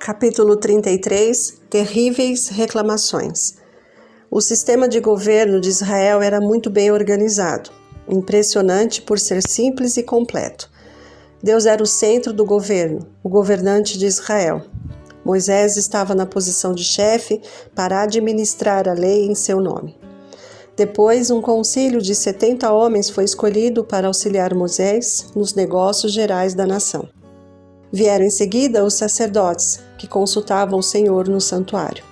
Capítulo 33 – Terríveis reclamações. O sistema de governo de Israel era muito bem organizado, impressionante por ser simples e completo. Deus era o centro do governo, o governante de Israel. Moisés estava na posição de chefe para administrar a lei em seu nome. Depois, um concílio de 70 homens foi escolhido para auxiliar Moisés nos negócios gerais da nação. Vieram em seguida os sacerdotes, que consultavam o Senhor no santuário.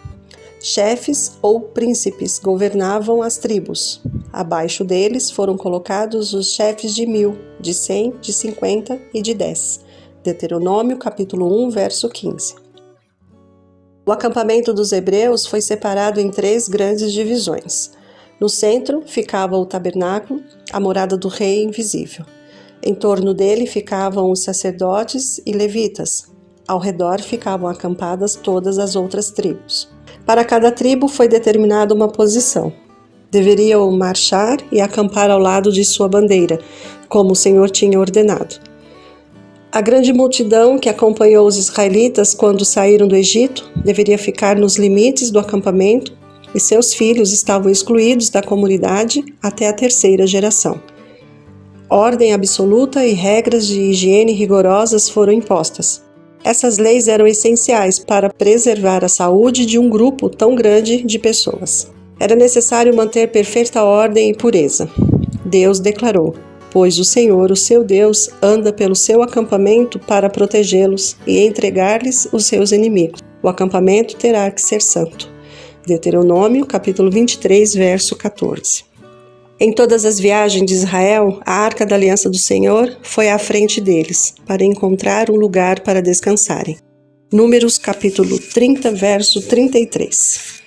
Chefes ou príncipes governavam as tribos. Abaixo deles foram colocados os chefes de 1000, de 100, de 50 e de 10. Deuteronômio, capítulo 1, verso 15. O acampamento dos hebreus foi separado em 3 grandes divisões. No centro ficava o tabernáculo, a morada do rei invisível. Em torno dele ficavam os sacerdotes e levitas. Ao redor ficavam acampadas todas as outras tribos. Para cada tribo foi determinada uma posição. Deveriam marchar e acampar ao lado de sua bandeira, como o Senhor tinha ordenado. A grande multidão que acompanhou os israelitas quando saíram do Egito deveria ficar nos limites do acampamento e seus filhos estavam excluídos da comunidade até a 3ª geração. Ordem absoluta e regras de higiene rigorosas foram impostas. Essas leis eram essenciais para preservar a saúde de um grupo tão grande de pessoas. Era necessário manter perfeita ordem e pureza. Deus declarou: pois o Senhor, o seu Deus, anda pelo seu acampamento para protegê-los e entregar-lhes os seus inimigos. O acampamento terá que ser santo. Deuteronômio, capítulo 23, verso 14. Em todas as viagens de Israel, a Arca da Aliança do Senhor foi à frente deles, para encontrar um lugar para descansarem. Números capítulo 30, verso 33.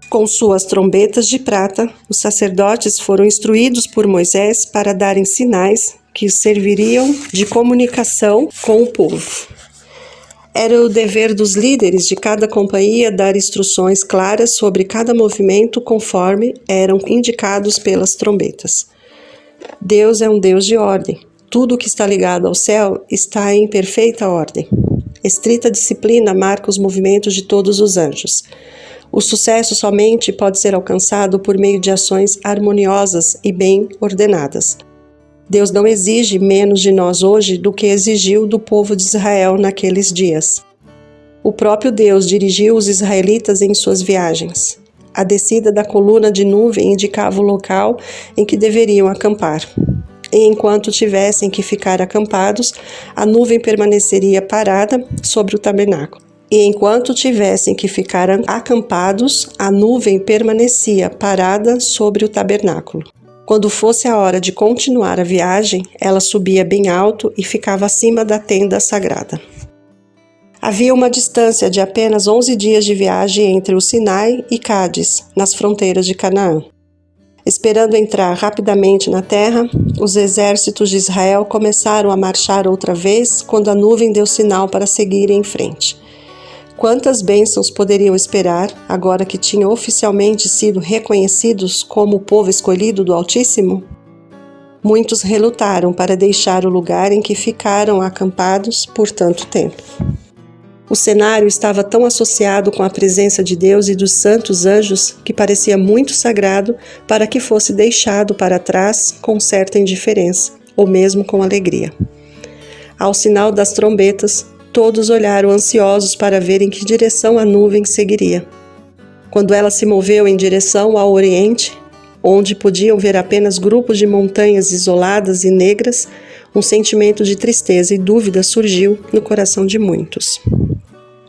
Com suas trombetas de prata, os sacerdotes foram instruídos por Moisés para darem sinais que serviriam de comunicação com o povo. Era o dever dos líderes de cada companhia dar instruções claras sobre cada movimento conforme eram indicados pelas trombetas. Deus é um Deus de ordem. Tudo que está ligado ao céu está em perfeita ordem. Estrita disciplina marca os movimentos de todos os anjos. O sucesso somente pode ser alcançado por meio de ações harmoniosas e bem ordenadas. Deus não exige menos de nós hoje do que exigiu do povo de Israel naqueles dias. O próprio Deus dirigiu os israelitas em suas viagens. A descida da coluna de nuvem indicava o local em que deveriam acampar. E enquanto tivessem que ficar acampados, a nuvem permaneceria parada sobre o tabernáculo. E enquanto tivessem que ficar acampados, a nuvem permanecia parada sobre o tabernáculo. Quando fosse a hora de continuar a viagem, ela subia bem alto e ficava acima da tenda sagrada. Havia uma distância de apenas 11 dias de viagem entre o Sinai e Cádiz, nas fronteiras de Canaã. Esperando entrar rapidamente na terra, os exércitos de Israel começaram a marchar outra vez quando a nuvem deu sinal para seguirem em frente. Quantas bênçãos poderiam esperar, agora que tinham oficialmente sido reconhecidos como o povo escolhido do Altíssimo? Muitos relutaram para deixar o lugar em que ficaram acampados por tanto tempo. O cenário estava tão associado com a presença de Deus e dos santos anjos que parecia muito sagrado para que fosse deixado para trás com certa indiferença, ou mesmo com alegria. Ao sinal das trombetas, todos olharam ansiosos para ver em que direção a nuvem seguiria. Quando ela se moveu em direção ao oriente, onde podiam ver apenas grupos de montanhas isoladas e negras, um sentimento de tristeza e dúvida surgiu no coração de muitos.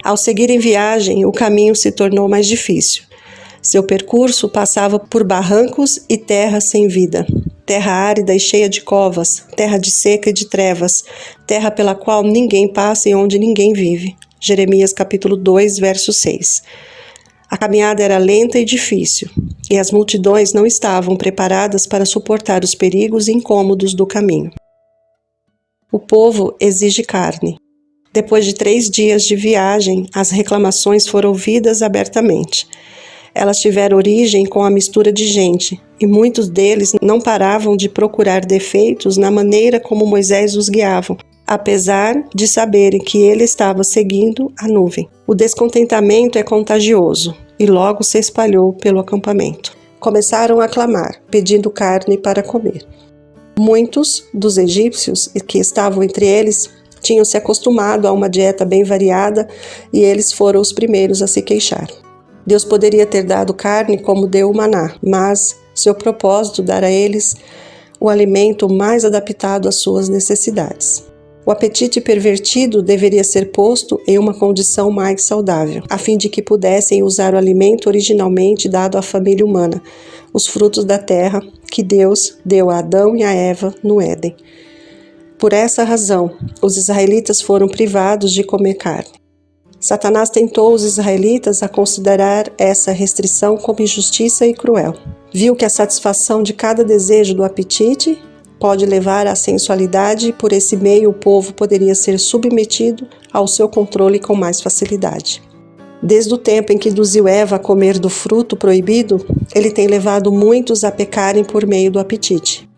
Ao seguir em viagem, o caminho se tornou mais difícil. Seu percurso passava por barrancos e terra sem vida. Terra árida e cheia de covas, terra de seca e de trevas, terra pela qual ninguém passa e onde ninguém vive. Jeremias capítulo 2, verso 6. A caminhada era lenta e difícil, e as multidões não estavam preparadas para suportar os perigos e incômodos do caminho. O povo exige carne. Depois de 3 dias de viagem, as reclamações foram ouvidas abertamente. Elas tiveram origem com a mistura de gente, e muitos deles não paravam de procurar defeitos na maneira como Moisés os guiava, apesar de saberem que ele estava seguindo a nuvem. O descontentamento é contagioso e logo se espalhou pelo acampamento. Começaram a clamar, pedindo carne para comer. Muitos dos egípcios que estavam entre eles tinham se acostumado a uma dieta bem variada e eles foram os primeiros a se queixar. Deus poderia ter dado carne como deu o maná, mas seu propósito dar a eles o alimento mais adaptado às suas necessidades. O apetite pervertido deveria ser posto em uma condição mais saudável, a fim de que pudessem usar o alimento originalmente dado à família humana, os frutos da terra que Deus deu a Adão e a Eva no Éden. Por essa razão, os israelitas foram privados de comer carne. Satanás tentou os israelitas a considerar essa restrição como injustiça e cruel. Viu que a satisfação de cada desejo do apetite pode levar à sensualidade e por esse meio o povo poderia ser submetido ao seu controle com mais facilidade. Desde o tempo em que induziu Eva a comer do fruto proibido, ele tem levado muitos a pecarem por meio do apetite.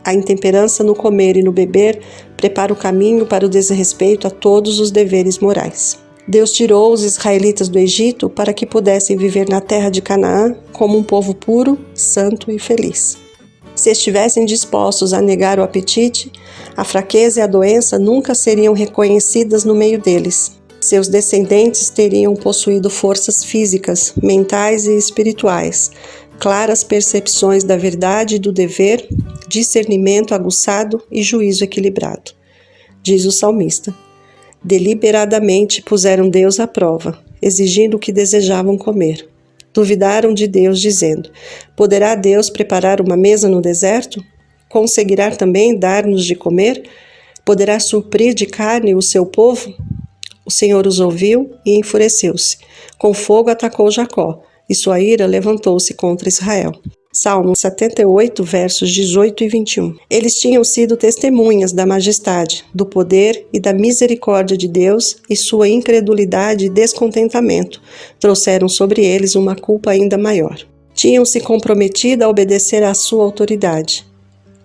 A intemperança no comer e no beber prepara o caminho para o desrespeito a todos os deveres morais. Deus tirou os israelitas do Egito para que pudessem viver na terra de Canaã como um povo puro, santo e feliz. Se estivessem dispostos a negar o apetite, a fraqueza e a doença nunca seriam reconhecidas no meio deles. Seus descendentes teriam possuído forças físicas, mentais e espirituais, claras percepções da verdade e do dever, discernimento aguçado e juízo equilibrado. Diz o salmista: deliberadamente puseram Deus à prova, exigindo o que desejavam comer. Duvidaram de Deus, dizendo: poderá Deus preparar uma mesa no deserto? Conseguirá também dar-nos de comer? Poderá suprir de carne o seu povo? O Senhor os ouviu e enfureceu-se. Com fogo atacou Jacó, e sua ira levantou-se contra Israel. Salmo 78, versos 18 e 21. Eles tinham sido testemunhas da majestade, do poder e da misericórdia de Deus, e sua incredulidade e descontentamento trouxeram sobre eles uma culpa ainda maior. Tinham se comprometido a obedecer à sua autoridade.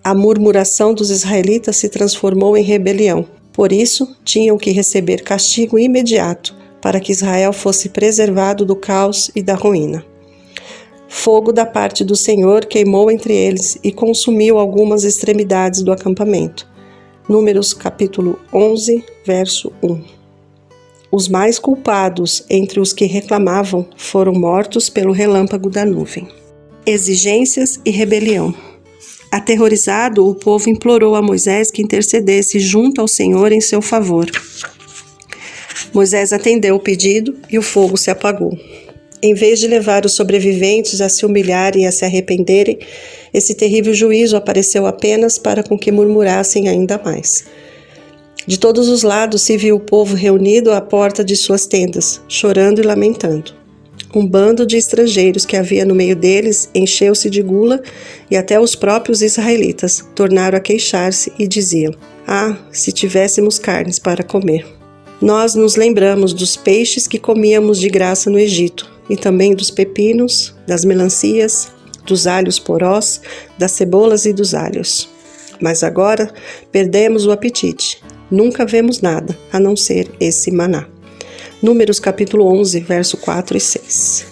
A murmuração dos israelitas se transformou em rebelião. Por isso, tinham que receber castigo imediato para que Israel fosse preservado do caos e da ruína. Fogo da parte do Senhor queimou entre eles e consumiu algumas extremidades do acampamento. Números capítulo 11, verso 1. Os mais culpados entre os que reclamavam foram mortos pelo relâmpago da nuvem. Exigências e rebelião. Aterrorizado, o povo implorou a Moisés que intercedesse junto ao Senhor em seu favor. Moisés atendeu o pedido e o fogo se apagou. Em vez de levar os sobreviventes a se humilharem e a se arrependerem, esse terrível juízo apareceu apenas para com que murmurassem ainda mais. De todos os lados se viu o povo reunido à porta de suas tendas, chorando e lamentando. Um bando de estrangeiros que havia no meio deles encheu-se de gula e até os próprios israelitas tornaram a queixar-se e diziam: "Ah, se tivéssemos carnes para comer! Nós nos lembramos dos peixes que comíamos de graça no Egito, e também dos pepinos, das melancias, dos alhos porós, das cebolas e dos alhos. Mas agora perdemos o apetite. Nunca vemos nada, a não ser esse maná." Números capítulo 11, verso 4 e 6.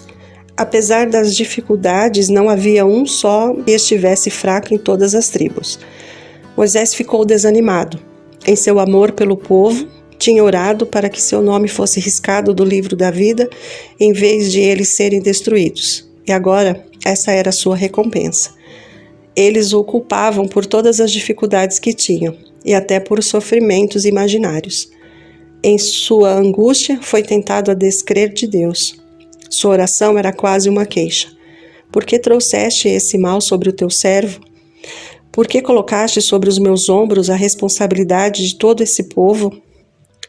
Apesar das dificuldades, não havia um só que estivesse fraco em todas as tribos. Moisés ficou desanimado. Em seu amor pelo povo, tinha orado para que seu nome fosse riscado do livro da vida, em vez de eles serem destruídos. E agora, essa era a sua recompensa. Eles o culpavam por todas as dificuldades que tinham, e até por sofrimentos imaginários. Em sua angústia, foi tentado a descrer de Deus. Sua oração era quase uma queixa. Por que trouxeste esse mal sobre o teu servo? Por que colocaste sobre os meus ombros a responsabilidade de todo esse povo?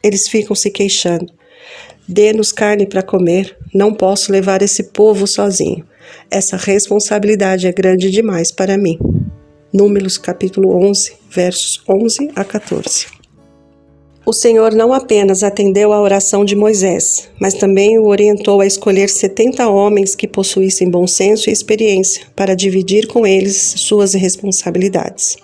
Eles ficam se queixando. Dê-nos carne para comer, não posso levar esse povo sozinho. Essa responsabilidade é grande demais para mim. Números capítulo 11, versos 11 a 14. O Senhor não apenas atendeu à oração de Moisés, mas também o orientou a escolher 70 homens que possuíssem bom senso e experiência para dividir com eles suas responsabilidades.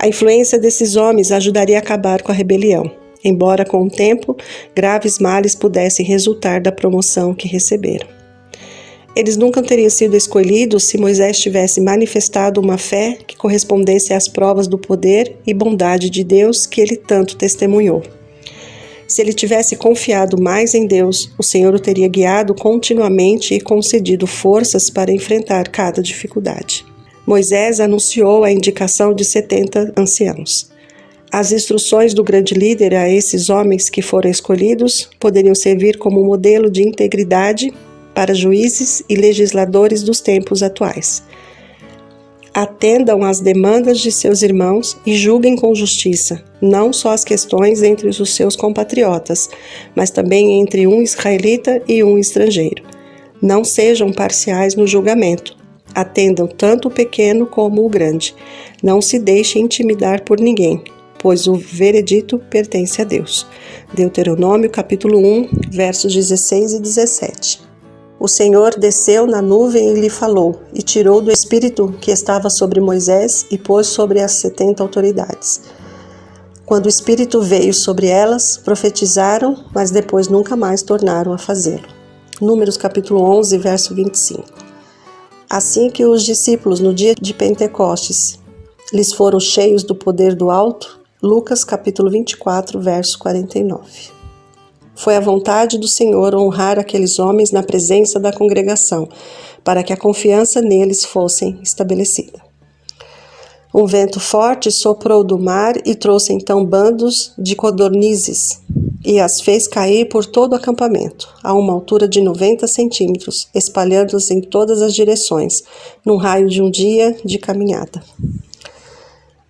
A influência desses homens ajudaria a acabar com a rebelião, embora com o tempo graves males pudessem resultar da promoção que receberam. Eles nunca teriam sido escolhidos se Moisés tivesse manifestado uma fé que correspondesse às provas do poder e bondade de Deus que ele tanto testemunhou. Se ele tivesse confiado mais em Deus, o Senhor o teria guiado continuamente e concedido forças para enfrentar cada dificuldade. Moisés anunciou a indicação de 70 anciãos. As instruções do grande líder a esses homens que foram escolhidos poderiam servir como modelo de integridade para juízes e legisladores dos tempos atuais. Atendam às demandas de seus irmãos e julguem com justiça, não só as questões entre os seus compatriotas, mas também entre um israelita e um estrangeiro. Não sejam parciais no julgamento. Atendam tanto o pequeno como o grande. Não se deixem intimidar por ninguém, pois o veredito pertence a Deus. Deuteronômio capítulo 1, versos 16 e 17. O Senhor desceu na nuvem e lhe falou, e tirou do espírito que estava sobre Moisés e pôs sobre as 70 autoridades. Quando o espírito veio sobre elas, profetizaram, mas depois nunca mais tornaram a fazê-lo. Números capítulo 11, verso 25. Assim que os discípulos no dia de Pentecostes lhes foram cheios do poder do alto, Lucas capítulo 24, verso 49. Foi a vontade do Senhor honrar aqueles homens na presença da congregação, para que a confiança neles fosse estabelecida. Um vento forte soprou do mar e trouxe então bandos de codornizes, e as fez cair por todo o acampamento, a uma altura de 90 centímetros, espalhando-as em todas as direções, num raio de um dia de caminhada.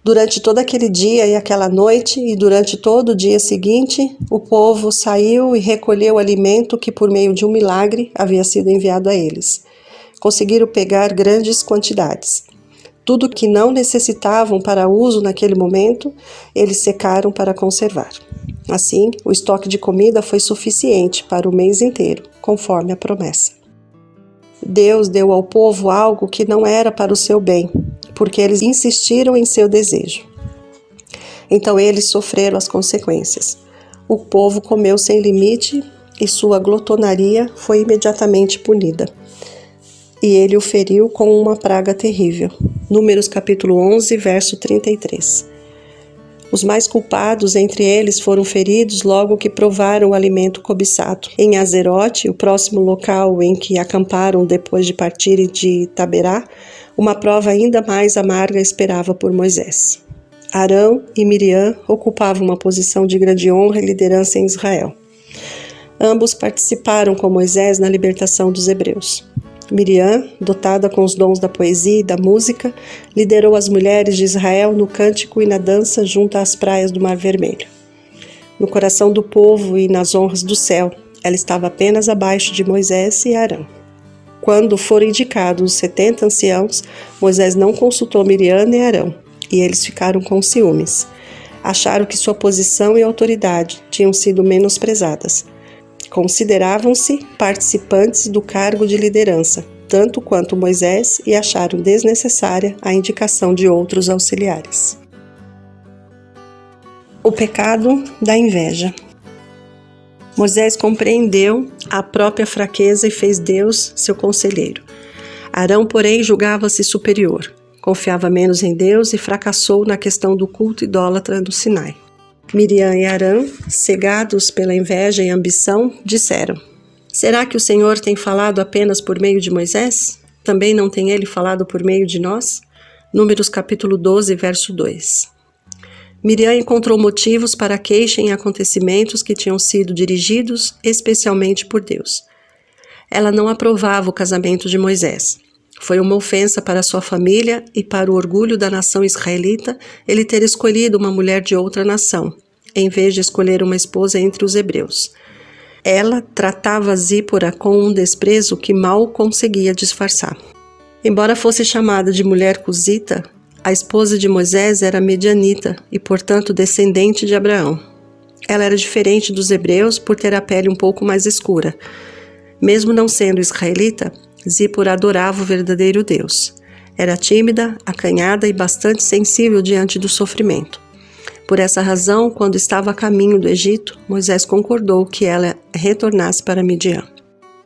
Durante todo aquele dia e aquela noite, e durante todo o dia seguinte, o povo saiu e recolheu o alimento que, por meio de um milagre, havia sido enviado a eles. Conseguiram pegar grandes quantidades. Tudo que não necessitavam para uso naquele momento, eles secaram para conservar. Assim, o estoque de comida foi suficiente para o mês inteiro, conforme a promessa. Deus deu ao povo algo que não era para o seu bem, porque eles insistiram em seu desejo. Então eles sofreram as consequências. O povo comeu sem limite e sua glotonaria foi imediatamente punida. E ele o feriu com uma praga terrível. Números capítulo 11, verso 33. Os mais culpados entre eles foram feridos logo que provaram o alimento cobiçado. Em Azerote, o próximo local em que acamparam depois de partirem de Taberá, uma prova ainda mais amarga esperava por Moisés. Arão e Miriam ocupavam uma posição de grande honra e liderança em Israel. Ambos participaram com Moisés na libertação dos hebreus. Miriam, dotada com os dons da poesia e da música, liderou as mulheres de Israel no cântico e na dança junto às praias do Mar Vermelho. No coração do povo e nas honras do céu, ela estava apenas abaixo de Moisés e Arão. Quando foram indicados os 70 anciãos, Moisés não consultou Miriam nem Arão, e eles ficaram com ciúmes. Acharam que sua posição e autoridade tinham sido menosprezadas. Consideravam-se participantes do cargo de liderança, tanto quanto Moisés, e acharam desnecessária a indicação de outros auxiliares. O pecado da inveja. Moisés compreendeu a própria fraqueza e fez Deus seu conselheiro. Arão, porém, julgava-se superior, confiava menos em Deus e fracassou na questão do culto idólatra do Sinai. Miriam e Arão, cegados pela inveja e ambição, disseram: Será que o Senhor tem falado apenas por meio de Moisés? Também não tem ele falado por meio de nós? Números capítulo 12, verso 2. Miriam encontrou motivos para queixa em acontecimentos que tinham sido dirigidos especialmente por Deus. Ela não aprovava o casamento de Moisés. Foi uma ofensa para sua família e para o orgulho da nação israelita ele ter escolhido uma mulher de outra nação, em vez de escolher uma esposa entre os hebreus. Ela tratava Zípora com um desprezo que mal conseguia disfarçar. Embora fosse chamada de mulher cusita, a esposa de Moisés era medianita e, portanto, descendente de Abraão. Ela era diferente dos hebreus por ter a pele um pouco mais escura. Mesmo não sendo israelita, Zípora adorava o verdadeiro Deus. Era tímida, acanhada e bastante sensível diante do sofrimento. Por essa razão, quando estava a caminho do Egito, Moisés concordou que ela retornasse para Midian.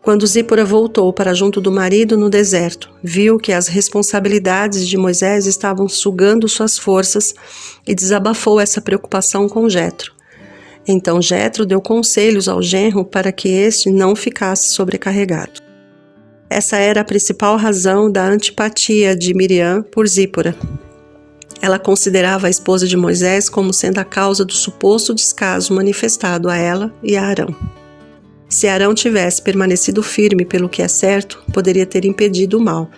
Quando Zípora voltou para junto do marido no deserto, viu que as responsabilidades de Moisés estavam sugando suas forças e desabafou essa preocupação com Jetro. Então Jetro deu conselhos ao genro para que este não ficasse sobrecarregado. Essa era a principal razão da antipatia de Miriam por Zípora. Ela considerava a esposa de Moisés como sendo a causa do suposto descaso manifestado a ela e a Arão. Se Arão tivesse permanecido firme pelo que é certo, poderia ter impedido o mal,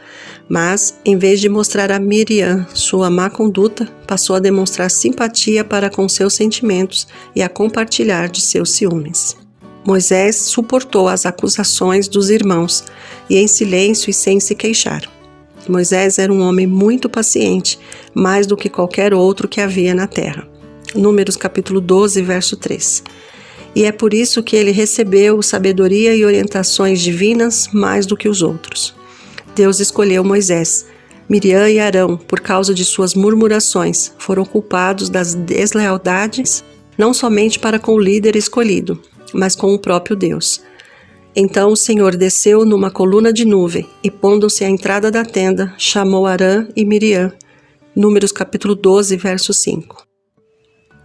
mas, em vez de mostrar a Miriam sua má conduta, passou a demonstrar simpatia para com seus sentimentos e a compartilhar de seus ciúmes. Moisés suportou as acusações dos irmãos e em silêncio e sem se queixar. Moisés era um homem muito paciente, mais do que qualquer outro que havia na terra. Números capítulo 12, verso 3. E é por isso que ele recebeu sabedoria e orientações divinas mais do que os outros. Deus escolheu Moisés. Miriam e Arão, por causa de suas murmurações, foram culpados das deslealdades, não somente para com o líder escolhido, mas com o próprio Deus. Então o Senhor desceu numa coluna de nuvem e, pondo-se à entrada da tenda, chamou Arão e Miriam. Números capítulo 12, verso 5.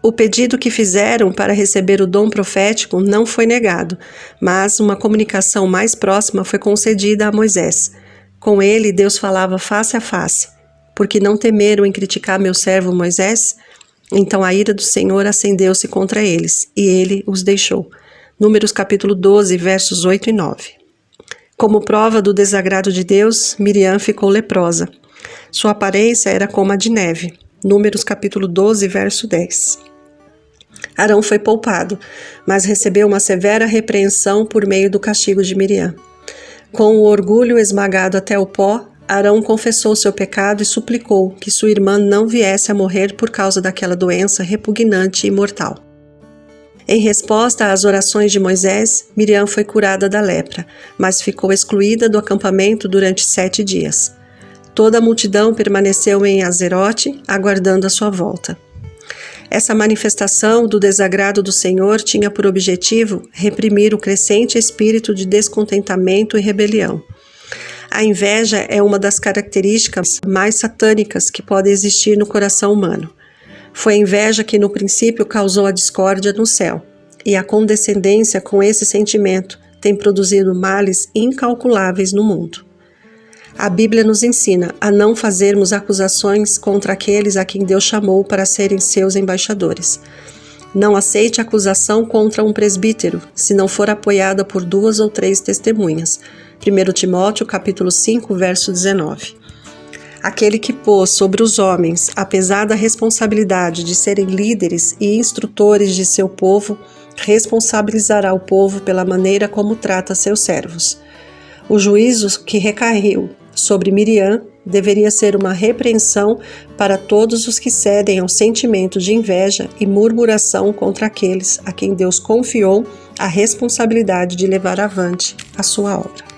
O pedido que fizeram para receber o dom profético não foi negado, mas uma comunicação mais próxima foi concedida a Moisés. Com ele, Deus falava face a face. Porque não temeram em criticar meu servo Moisés? Então a ira do Senhor acendeu-se contra eles, e ele os deixou. Números capítulo 12, versos 8 e 9. Como prova do desagrado de Deus, Miriam ficou leprosa. Sua aparência era como a de neve. Números capítulo 12, verso 10. Arão foi poupado, mas recebeu uma severa repreensão por meio do castigo de Miriam. Com o orgulho esmagado até o pó, Arão confessou seu pecado e suplicou que sua irmã não viesse a morrer por causa daquela doença repugnante e mortal. Em resposta às orações de Moisés, Miriam foi curada da lepra, mas ficou excluída do acampamento durante 7 dias. Toda a multidão permaneceu em Azerote, aguardando a sua volta. Essa manifestação do desagrado do Senhor tinha por objetivo reprimir o crescente espírito de descontentamento e rebelião. A inveja é uma das características mais satânicas que pode existir no coração humano. Foi a inveja que no princípio causou a discórdia no céu, e a condescendência com esse sentimento tem produzido males incalculáveis no mundo. A Bíblia nos ensina a não fazermos acusações contra aqueles a quem Deus chamou para serem seus embaixadores. Não aceite acusação contra um presbítero, se não for apoiada por 2 ou 3 testemunhas. 1 Timóteo, capítulo 5, verso 19. Aquele que pôs sobre os homens a pesada responsabilidade de serem líderes e instrutores de seu povo, responsabilizará o povo pela maneira como trata seus servos. O juízo que recaiu sobre Miriam deveria ser uma repreensão para todos os que cedem ao sentimento de inveja e murmuração contra aqueles a quem Deus confiou a responsabilidade de levar avante a sua obra.